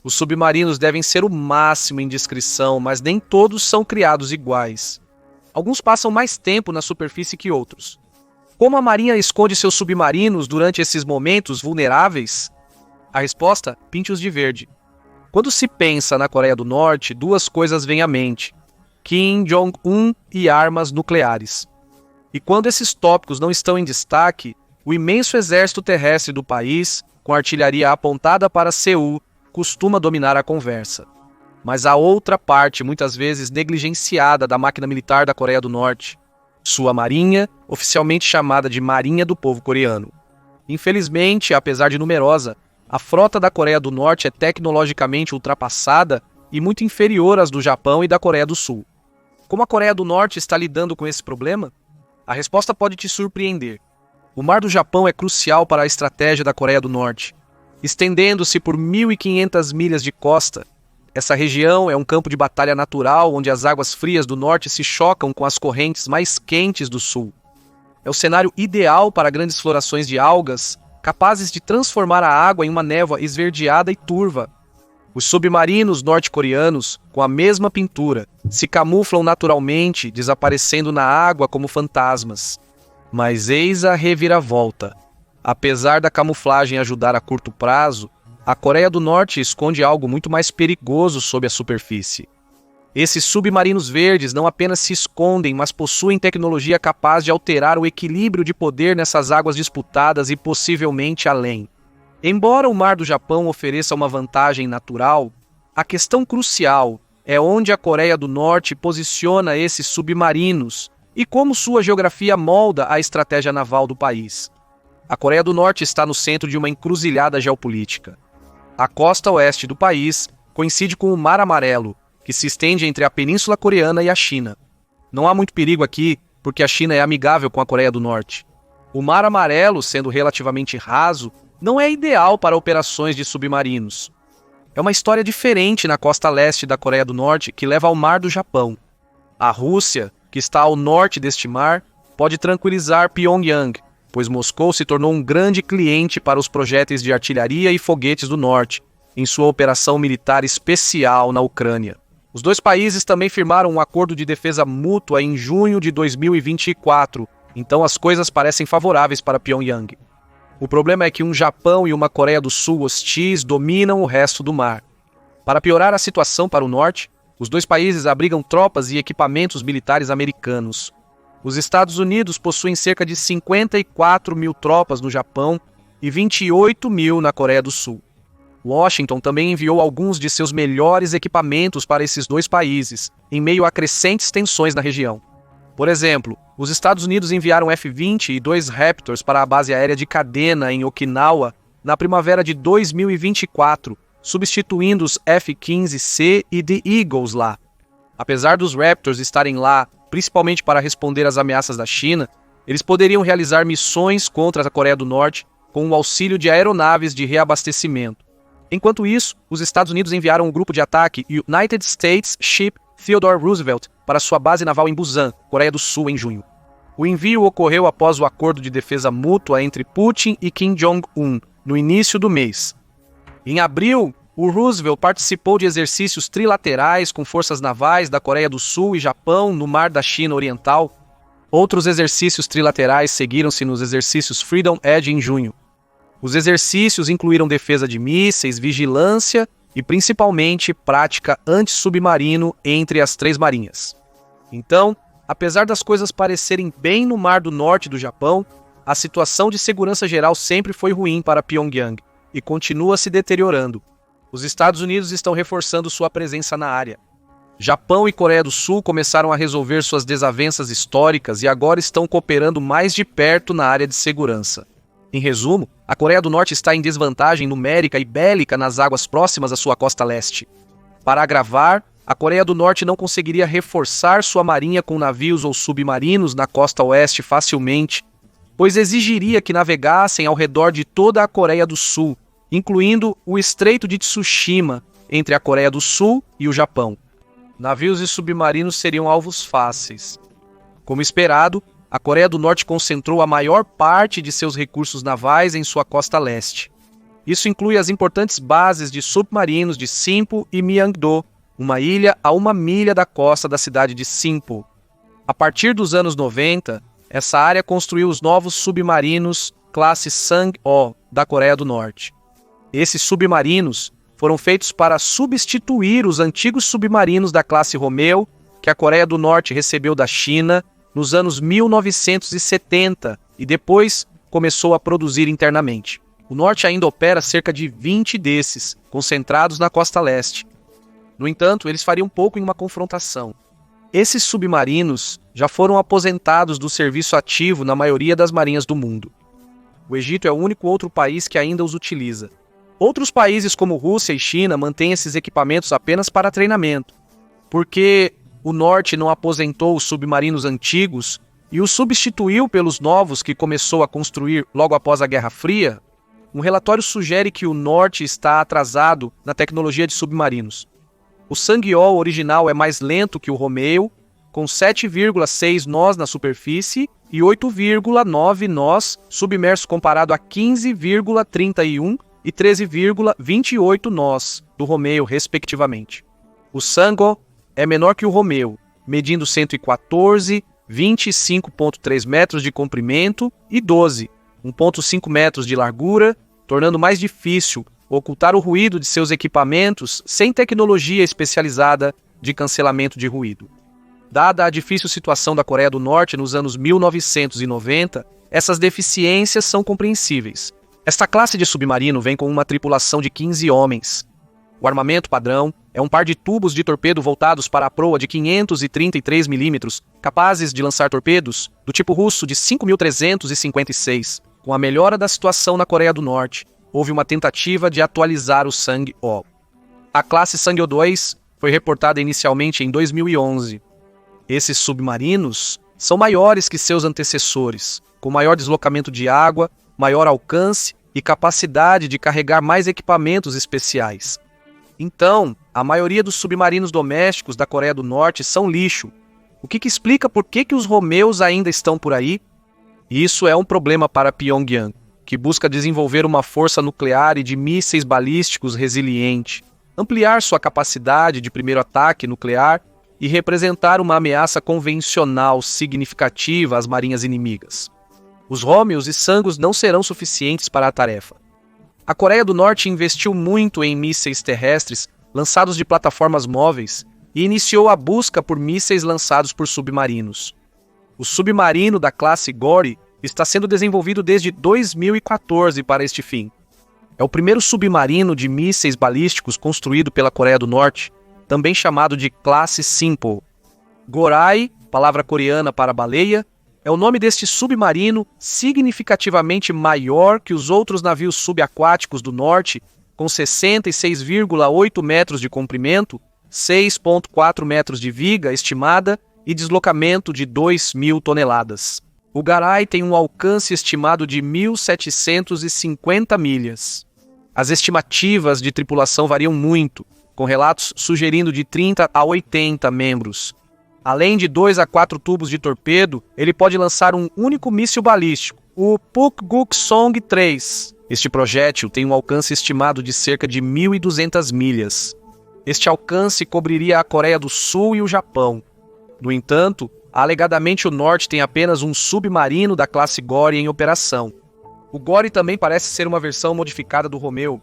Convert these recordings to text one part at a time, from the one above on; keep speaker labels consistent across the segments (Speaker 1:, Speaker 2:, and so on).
Speaker 1: Os submarinos devem ser o máximo em discrição, mas nem todos são criados iguais. Alguns passam mais tempo na superfície que outros. Como a Marinha esconde seus submarinos durante esses momentos vulneráveis? A resposta: pinte-os de verde. Quando se pensa na Coreia do Norte, duas coisas vêm à mente: Kim Jong-un e armas nucleares. E quando esses tópicos não estão em destaque, o imenso exército terrestre do país, com artilharia apontada para Seul, costuma dominar a conversa. Mas há outra parte, muitas vezes negligenciada, da máquina militar da Coreia do Norte: sua marinha, oficialmente chamada de Marinha do Povo Coreano. Infelizmente, apesar de numerosa, a frota da Coreia do Norte é tecnologicamente ultrapassada e muito inferior às do Japão e da Coreia do Sul. Como a Coreia do Norte está lidando com esse problema? A resposta pode te surpreender. O Mar do Japão é crucial para a estratégia da Coreia do Norte. Estendendo-se por 1.500 milhas de costa, essa região é um campo de batalha natural onde as águas frias do norte se chocam com as correntes mais quentes do sul. É o cenário ideal para grandes florações de algas, capazes de transformar a água em uma névoa esverdeada e turva. Os submarinos norte-coreanos, com a mesma pintura, se camuflam naturalmente, desaparecendo na água como fantasmas. Mas eis a reviravolta. Apesar da camuflagem ajudar a curto prazo, a Coreia do Norte esconde algo muito mais perigoso sob a superfície. Esses submarinos verdes não apenas se escondem, mas possuem tecnologia capaz de alterar o equilíbrio de poder nessas águas disputadas e possivelmente além. Embora o Mar do Japão ofereça uma vantagem natural, a questão crucial é onde a Coreia do Norte posiciona esses submarinos e como sua geografia molda a estratégia naval do país. A Coreia do Norte está no centro de uma encruzilhada geopolítica. A costa oeste do país coincide com o Mar Amarelo, que se estende entre a Península Coreana e a China. Não há muito perigo aqui, porque a China é amigável com a Coreia do Norte. O Mar Amarelo, sendo relativamente raso, não é ideal para operações de submarinos. É uma história diferente na costa leste da Coreia do Norte, que leva ao Mar do Japão. A Rússia, que está ao norte deste mar, pode tranquilizar Pyongyang, pois Moscou se tornou um grande cliente para os projéteis de artilharia e foguetes do norte, em sua operação militar especial na Ucrânia. Os dois países também firmaram um acordo de defesa mútua em junho de 2024, então as coisas parecem favoráveis para Pyongyang. O problema é que um Japão e uma Coreia do Sul hostis dominam o resto do mar. Para piorar a situação para o norte, os dois países abrigam tropas e equipamentos militares americanos. Os Estados Unidos possuem cerca de 54 mil tropas no Japão e 28 mil na Coreia do Sul. Washington também enviou alguns de seus melhores equipamentos para esses dois países, em meio a crescentes tensões na região. Por exemplo, os Estados Unidos enviaram F-20 e 2 Raptors para a base aérea de Kadena, em Okinawa, na primavera de 2024, substituindo os F-15C e The Eagles lá. Apesar dos Raptors estarem lá principalmente para responder às ameaças da China, eles poderiam realizar missões contra a Coreia do Norte com o auxílio de aeronaves de reabastecimento. Enquanto isso, os Estados Unidos enviaram um grupo de ataque United States Ship Theodore Roosevelt para sua base naval em Busan, Coreia do Sul, em junho. O envio ocorreu após o acordo de defesa mútua entre Putin e Kim Jong-un, no início do mês. Em abril, o Roosevelt participou de exercícios trilaterais com forças navais da Coreia do Sul e Japão no Mar da China Oriental. Outros exercícios trilaterais seguiram-se nos exercícios Freedom Edge em junho. Os exercícios incluíram defesa de mísseis, vigilância e principalmente prática antissubmarino entre as três marinhas. Então, apesar das coisas parecerem bem no Mar do Norte do Japão, a situação de segurança geral sempre foi ruim para Pyongyang e continua se deteriorando. Os Estados Unidos estão reforçando sua presença na área. Japão e Coreia do Sul começaram a resolver suas desavenças históricas e agora estão cooperando mais de perto na área de segurança. Em resumo, a Coreia do Norte está em desvantagem numérica e bélica nas águas próximas à sua costa leste. Para agravar, a Coreia do Norte não conseguiria reforçar sua marinha com navios ou submarinos na costa oeste facilmente, pois exigiria que navegassem ao redor de toda a Coreia do Sul, incluindo o Estreito de Tsushima, entre a Coreia do Sul e o Japão. Navios e submarinos seriam alvos fáceis. Como esperado, a Coreia do Norte concentrou a maior parte de seus recursos navais em sua costa leste. Isso inclui as importantes bases de submarinos de Simpo e Myeongdo, uma ilha a 1 milha da costa da cidade de Simpo. A partir dos anos 90, essa área construiu os novos submarinos classe Sang-ho da Coreia do Norte. Esses submarinos foram feitos para substituir os antigos submarinos da classe Romeo que a Coreia do Norte recebeu da China nos anos 1970 e depois começou a produzir internamente. O Norte ainda opera cerca de 20 desses, concentrados na costa leste. No entanto, eles fariam pouco em uma confrontação. Esses submarinos já foram aposentados do serviço ativo na maioria das marinhas do mundo. O Egito é o único outro país que ainda os utiliza. Outros países como Rússia e China mantêm esses equipamentos apenas para treinamento, porque o Norte não aposentou os submarinos antigos e os substituiu pelos novos que começou a construir logo após a Guerra Fria. Um relatório sugere que o Norte está atrasado na tecnologia de submarinos. O Sang-ho original é mais lento que o Romeo, com 7,6 nós na superfície e 8,9 nós submerso comparado a 15,31 e 13,28 nós do Romeo, respectivamente. O Sang-ho é menor que o Romeo, medindo 114, 25,3 metros de comprimento e 12, 1,5 metros de largura, tornando mais difícil ocultar o ruído de seus equipamentos sem tecnologia especializada de cancelamento de ruído. Dada a difícil situação da Coreia do Norte nos anos 1990, essas deficiências são compreensíveis. Esta classe de submarino vem com uma tripulação de 15 homens. O armamento padrão é um par de tubos de torpedo voltados para a proa de 533 mm, capazes de lançar torpedos do tipo russo de 5.356. Com a melhora da situação na Coreia do Norte, houve uma tentativa de atualizar o Sang-ho. A classe Sang-ho 2 foi reportada inicialmente em 2011. Esses submarinos são maiores que seus antecessores, com maior deslocamento de água, maior alcance e capacidade de carregar mais equipamentos especiais. Então, a maioria dos submarinos domésticos da Coreia do Norte são lixo, o que explica por que os Romeos ainda estão por aí. Isso é um problema para Pyongyang, que busca desenvolver uma força nuclear e de mísseis balísticos resiliente, ampliar sua capacidade de primeiro ataque nuclear e representar uma ameaça convencional significativa às marinhas inimigas. Os Romeos e Sangos não serão suficientes para a tarefa. A Coreia do Norte investiu muito em mísseis terrestres lançados de plataformas móveis e iniciou a busca por mísseis lançados por submarinos. O submarino da classe Goryeo está sendo desenvolvido desde 2014 para este fim. É o primeiro submarino de mísseis balísticos construído pela Coreia do Norte, também chamado de classe Simpo. Goryeo, palavra coreana para baleia, é o nome deste submarino significativamente maior que os outros navios subaquáticos do norte, com 66,8 metros de comprimento, 6,4 metros de viga estimada e deslocamento de 2.000 toneladas. O Garai tem um alcance estimado de 1.750 milhas. As estimativas de tripulação variam muito, com relatos sugerindo de 30 a 80 membros. Além de 2 a 4 tubos de torpedo, ele pode lançar um único míssil balístico, o Pukguksong 3. Este projétil tem um alcance estimado de cerca de 1.200 milhas. Este alcance cobriria a Coreia do Sul e o Japão. No entanto, alegadamente o Norte tem apenas um submarino da classe Goryeo em operação. O Goryeo também parece ser uma versão modificada do Romeo,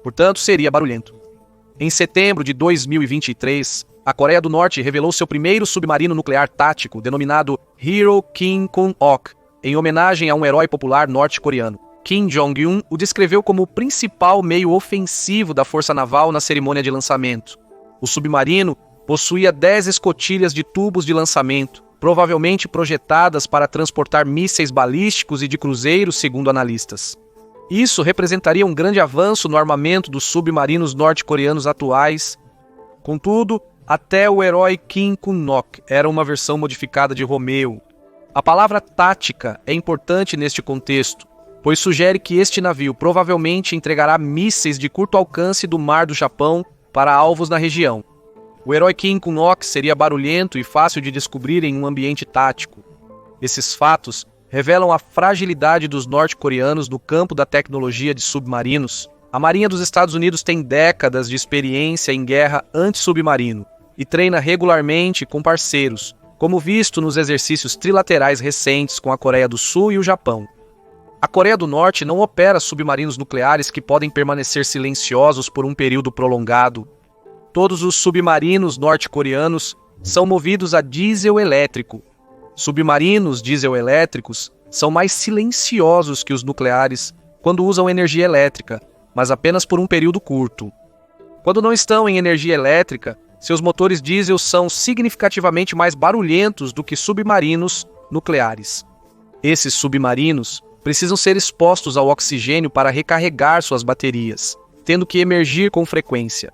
Speaker 1: portanto seria barulhento. Em setembro de 2023, a Coreia do Norte revelou seu primeiro submarino nuclear tático, denominado Hero Kim Kun-ok, em homenagem a um herói popular norte-coreano. Kim Jong-un o descreveu como o principal meio ofensivo da força naval na cerimônia de lançamento. O submarino possuía 10 escotilhas de tubos de lançamento, provavelmente projetadas para transportar mísseis balísticos e de cruzeiros, segundo analistas. Isso representaria um grande avanço no armamento dos submarinos norte-coreanos atuais. Contudo, até o herói Kim Kun-ok era uma versão modificada de Romeo. A palavra tática é importante neste contexto, pois sugere que este navio provavelmente entregará mísseis de curto alcance do mar do Japão para alvos na região. O herói Kim Kun-ok seria barulhento e fácil de descobrir em um ambiente tático. Esses fatos revelam a fragilidade dos norte-coreanos no campo da tecnologia de submarinos, A Marinha dos Estados Unidos tem décadas de experiência em guerra antissubmarino e treina regularmente com parceiros, como visto nos exercícios trilaterais recentes com a Coreia do Sul e o Japão. A Coreia do Norte não opera submarinos nucleares que podem permanecer silenciosos por um período prolongado. Todos os submarinos norte-coreanos são movidos a diesel elétrico. Submarinos diesel-elétricos são mais silenciosos que os nucleares quando usam energia elétrica, mas apenas por um período curto. Quando não estão em energia elétrica, seus motores diesel são significativamente mais barulhentos do que submarinos nucleares. Esses submarinos precisam ser expostos ao oxigênio para recarregar suas baterias, tendo que emergir com frequência.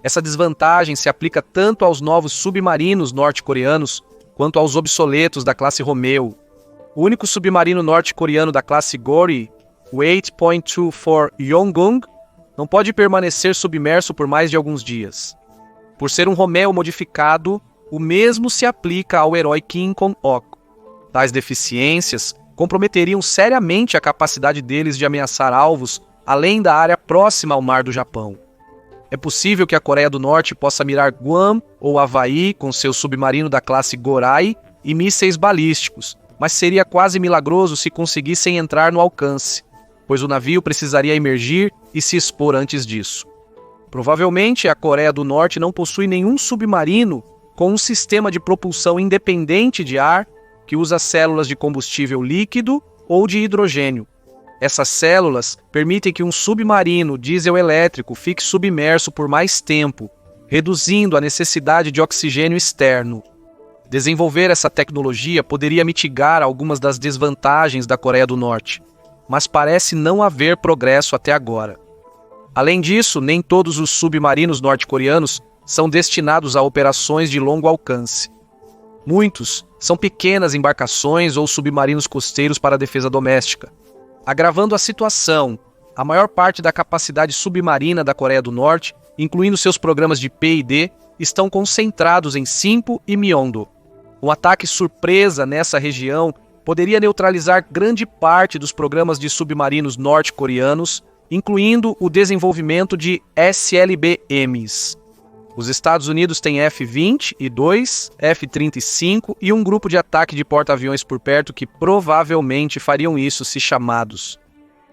Speaker 1: Essa desvantagem se aplica tanto aos novos submarinos norte-coreanos quanto aos obsoletos da classe Romeo. O único submarino norte-coreano da classe Goryeo, o 8.24 Yongung, não pode permanecer submerso por mais de alguns dias. Por ser um Romeo modificado, o mesmo se aplica ao herói Kim Kong-ok. Tais deficiências comprometeriam seriamente a capacidade deles de ameaçar alvos além da área próxima ao Mar do Japão. É possível que a Coreia do Norte possa mirar Guam ou Havaí com seu submarino da classe Goryeo e mísseis balísticos, mas seria quase milagroso se conseguissem entrar no alcance, pois o navio precisaria emergir e se expor antes disso. Provavelmente a Coreia do Norte não possui nenhum submarino com um sistema de propulsão independente de ar que usa células de combustível líquido ou de hidrogênio. Essas células permitem que um submarino diesel-elétrico fique submerso por mais tempo, reduzindo a necessidade de oxigênio externo. Desenvolver essa tecnologia poderia mitigar algumas das desvantagens da Coreia do Norte, mas parece não haver progresso até agora. Além disso, nem todos os submarinos norte-coreanos são destinados a operações de longo alcance. Muitos são pequenas embarcações ou submarinos costeiros para a defesa doméstica. Agravando a situação, a maior parte da capacidade submarina da Coreia do Norte, incluindo seus programas de P&D, estão concentrados em Sinpo e Myeongdo. Um ataque surpresa nessa região poderia neutralizar grande parte dos programas de submarinos norte-coreanos, incluindo o desenvolvimento de SLBMs. Os Estados Unidos têm F-22, F-35 e um grupo de ataque de porta-aviões por perto que provavelmente fariam isso se chamados.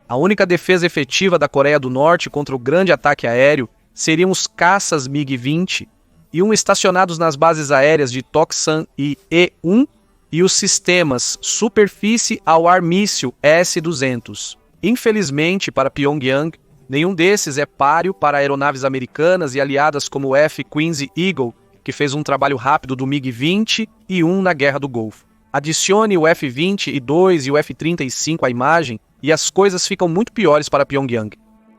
Speaker 1: A única defesa efetiva da Coreia do Norte contra o grande ataque aéreo seriam os caças MiG-20 e estacionados nas bases aéreas de Toksan e E-1 e os sistemas Superfície ao Ar Míssil S-200. Infelizmente, para Pyongyang, nenhum desses é páreo para aeronaves americanas e aliadas como o F-15 Eagle, que fez um trabalho rápido do MiG-20 e na Guerra do Golfo. Adicione o F-22 e o F-35 à imagem e as coisas ficam muito piores para Pyongyang.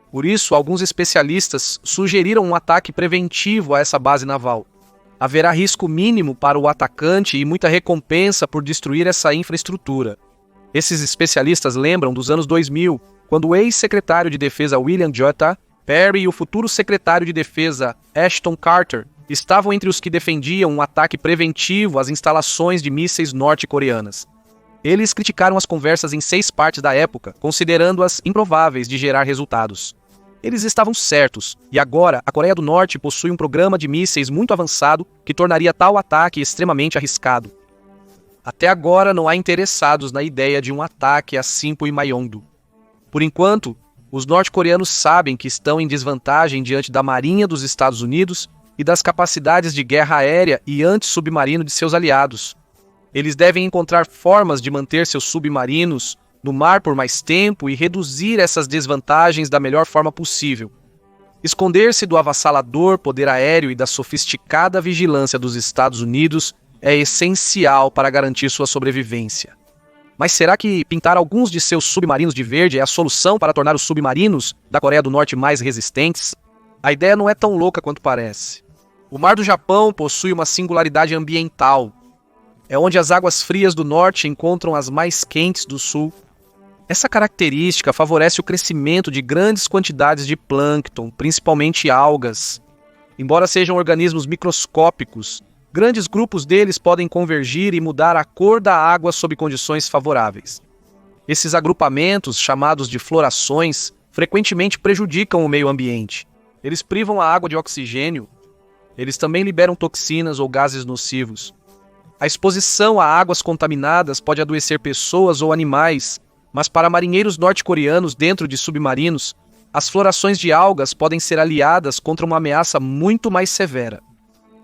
Speaker 1: Por isso, alguns especialistas sugeriram um ataque preventivo a essa base naval. Haverá risco mínimo para o atacante e muita recompensa por destruir essa infraestrutura. Esses especialistas lembram dos anos 2000, quando o ex-secretário de Defesa William J. Perry e o futuro secretário de Defesa Ashton Carter estavam entre os que defendiam um ataque preventivo às instalações de mísseis norte-coreanas. Eles criticaram as conversas em 6 partes da época, considerando-as improváveis de gerar resultados. Eles estavam certos, e agora a Coreia do Norte possui um programa de mísseis muito avançado que tornaria tal ataque extremamente arriscado. Até agora não há interessados na ideia de um ataque a Sinpo e Myeongdo. Por enquanto, os norte-coreanos sabem que estão em desvantagem diante da Marinha dos Estados Unidos e das capacidades de guerra aérea e antissubmarino de seus aliados. Eles devem encontrar formas de manter seus submarinos no mar por mais tempo e reduzir essas desvantagens da melhor forma possível. Esconder-se do avassalador poder aéreo e da sofisticada vigilância dos Estados Unidos é essencial para garantir sua sobrevivência. Mas será que pintar alguns de seus submarinos de verde é a solução para tornar os submarinos da Coreia do Norte mais resistentes? A ideia não é tão louca quanto parece. O Mar do Japão possui uma singularidade ambiental. É onde as águas frias do norte encontram as mais quentes do sul. Essa característica favorece o crescimento de grandes quantidades de plâncton, principalmente algas. Embora sejam organismos microscópicos, grandes grupos deles podem convergir e mudar a cor da água sob condições favoráveis. Esses agrupamentos, chamados de florações, frequentemente prejudicam o meio ambiente. Eles privam a água de oxigênio. Eles também liberam toxinas ou gases nocivos. A exposição a águas contaminadas pode adoecer pessoas ou animais, mas para marinheiros norte-coreanos dentro de submarinos, as florações de algas podem ser aliadas contra uma ameaça muito mais severa.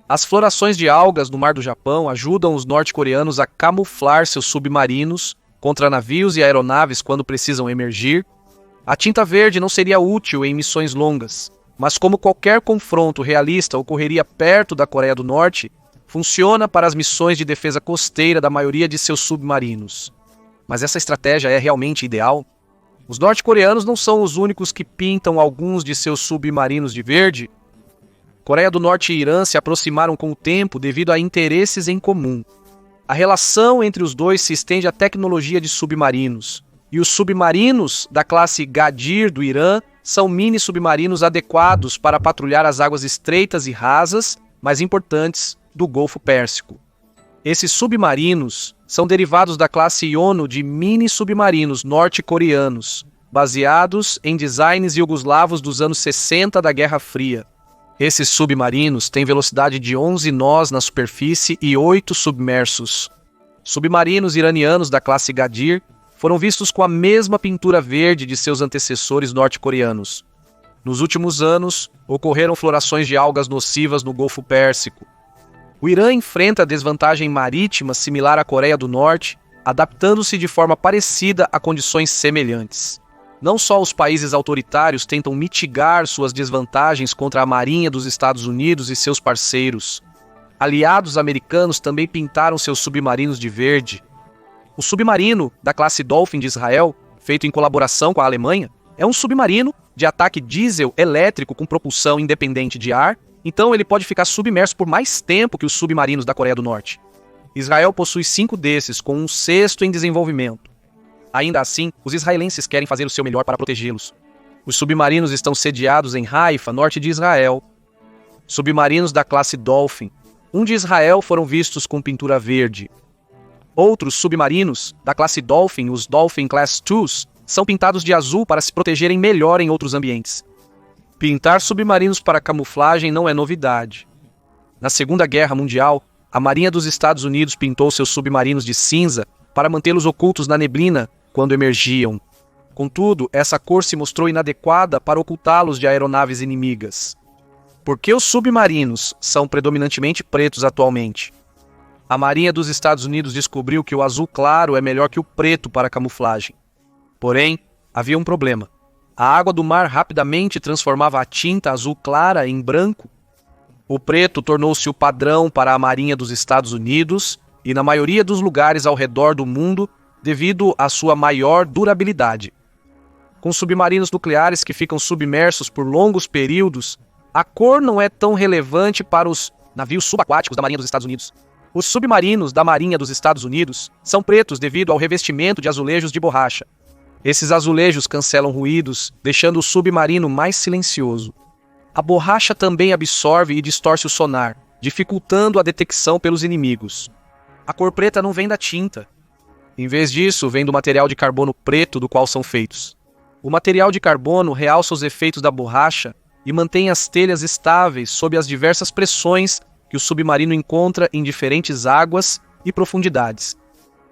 Speaker 1: As florações de algas no Mar do Japão ajudam os norte-coreanos a camuflar seus submarinos contra navios e aeronaves quando precisam emergir. A tinta verde não seria útil em missões longas, mas como qualquer confronto realista ocorreria perto da Coreia do Norte, funciona para as missões de defesa costeira da maioria de seus submarinos. Mas essa estratégia é realmente ideal? Os norte-coreanos não são os únicos que pintam alguns de seus submarinos de verde. Coreia do Norte e Irã se aproximaram com o tempo devido a interesses em comum. A relação entre os dois se estende à tecnologia de submarinos, e os submarinos da classe Gadir do Irã são mini-submarinos adequados para patrulhar as águas estreitas e rasas, mais importantes, do Golfo Pérsico. Esses submarinos são derivados da classe Yono de mini-submarinos norte-coreanos, baseados em designs iugoslavos dos anos 60 da Guerra Fria. Esses submarinos têm velocidade de 11 nós na superfície e 8 submersos. Submarinos iranianos da classe Gadir foram vistos com a mesma pintura verde de seus antecessores norte-coreanos. Nos últimos anos, ocorreram florações de algas nocivas no Golfo Pérsico. O Irã enfrenta desvantagem marítima similar à Coreia do Norte, adaptando-se de forma parecida a condições semelhantes. Não só os países autoritários tentam mitigar suas desvantagens contra a Marinha dos Estados Unidos e seus parceiros. Aliados americanos também pintaram seus submarinos de verde. O submarino da classe Dolphin de Israel, feito em colaboração com a Alemanha, é um submarino de ataque diesel elétrico com propulsão independente de ar, então ele pode ficar submerso por mais tempo que os submarinos da Coreia do Norte. Israel possui 5 desses, com um 6º em desenvolvimento. Ainda assim, os israelenses querem fazer o seu melhor para protegê-los. Os submarinos estão sediados em Haifa, norte de Israel. Submarinos da classe Dolphin, um de Israel, foram vistos com pintura verde. Outros submarinos da classe Dolphin, os Dolphin Class IIs, são pintados de azul para se protegerem melhor em outros ambientes. Pintar submarinos para camuflagem não é novidade. Na Segunda Guerra Mundial, a Marinha dos Estados Unidos pintou seus submarinos de cinza para mantê-los ocultos na neblina quando emergiam. Contudo, essa cor se mostrou inadequada para ocultá-los de aeronaves inimigas. Por que os submarinos são predominantemente pretos atualmente? A Marinha dos Estados Unidos descobriu que o azul claro é melhor que o preto para camuflagem. Porém, havia um problema. A água do mar rapidamente transformava a tinta azul clara em branco. O preto tornou-se o padrão para a Marinha dos Estados Unidos e na maioria dos lugares ao redor do mundo devido à sua maior durabilidade. Com submarinos nucleares que ficam submersos por longos períodos, a cor não é tão relevante para os navios subaquáticos da Marinha dos Estados Unidos. Os submarinos da Marinha dos Estados Unidos são pretos devido ao revestimento de azulejos de borracha. Esses azulejos cancelam ruídos, deixando o submarino mais silencioso. A borracha também absorve e distorce o sonar, dificultando a detecção pelos inimigos. A cor preta não vem da tinta. Em vez disso, vem do material de carbono preto do qual são feitos. O material de carbono realça os efeitos da borracha e mantém as telhas estáveis sob as diversas pressões que o submarino encontra em diferentes águas e profundidades.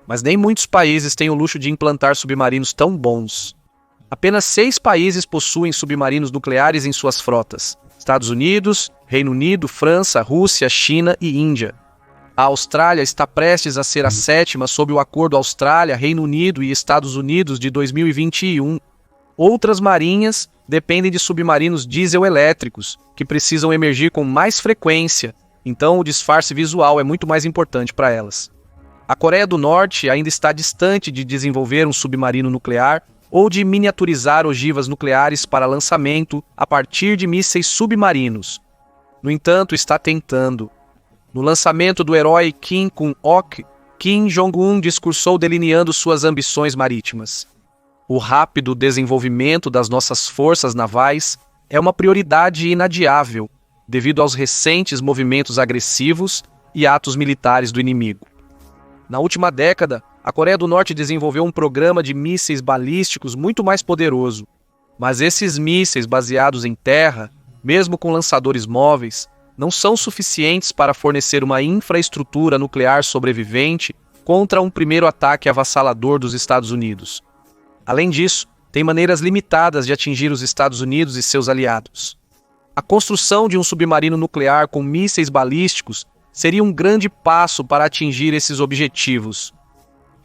Speaker 1: Mas nem muitos países têm o luxo de implantar submarinos tão bons. Apenas 6 países possuem submarinos nucleares em suas frotas: Estados Unidos, Reino Unido, França, Rússia, China e Índia. A Austrália está prestes a ser a 7ª sob o Acordo Austrália, Reino Unido e Estados Unidos de 2021. Outras marinhas dependem de submarinos diesel-elétricos, que precisam emergir com mais frequência, então o disfarce visual é muito mais importante para elas. A Coreia do Norte ainda está distante de desenvolver um submarino nuclear ou de miniaturizar ogivas nucleares para lançamento a partir de mísseis submarinos. No entanto, está tentando. No lançamento do herói Kim Kun-ok, Kim Jong-un discursou delineando suas ambições marítimas. O rápido desenvolvimento das nossas forças navais é uma prioridade inadiável, devido aos recentes movimentos agressivos e atos militares do inimigo. Na última década, a Coreia do Norte desenvolveu um programa de mísseis balísticos muito mais poderoso. Mas esses mísseis baseados em terra, mesmo com lançadores móveis, não são suficientes para fornecer uma infraestrutura nuclear sobrevivente contra um primeiro ataque avassalador dos Estados Unidos. Além disso, tem maneiras limitadas de atingir os Estados Unidos e seus aliados. A construção de um submarino nuclear com mísseis balísticos seria um grande passo para atingir esses objetivos.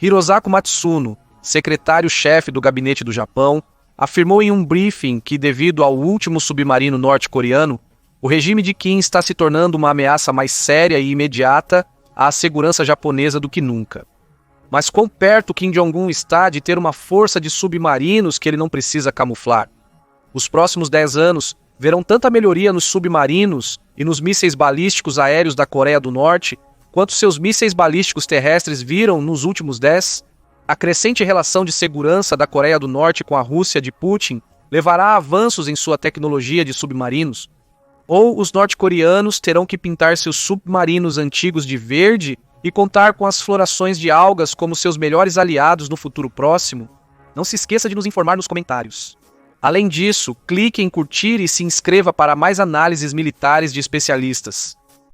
Speaker 1: Hirosako Matsuno, secretário-chefe do gabinete do Japão, afirmou em um briefing que, devido ao último submarino norte-coreano, o regime de Kim está se tornando uma ameaça mais séria e imediata à segurança japonesa do que nunca. Mas quão perto Kim Jong-un está de ter uma força de submarinos que ele não precisa camuflar? Os próximos 10 anos verão tanta melhoria nos submarinos e nos mísseis balísticos aéreos da Coreia do Norte quanto seus mísseis balísticos terrestres viram nos últimos 10. A crescente relação de segurança da Coreia do Norte com a Rússia de Putin levará a avanços em sua tecnologia de submarinos. Ou os norte-coreanos terão que pintar seus submarinos antigos de verde e contar com as florações de algas como seus melhores aliados no futuro próximo? Não se esqueça de nos informar nos comentários. Além disso, clique em curtir e se inscreva para mais análises militares de especialistas.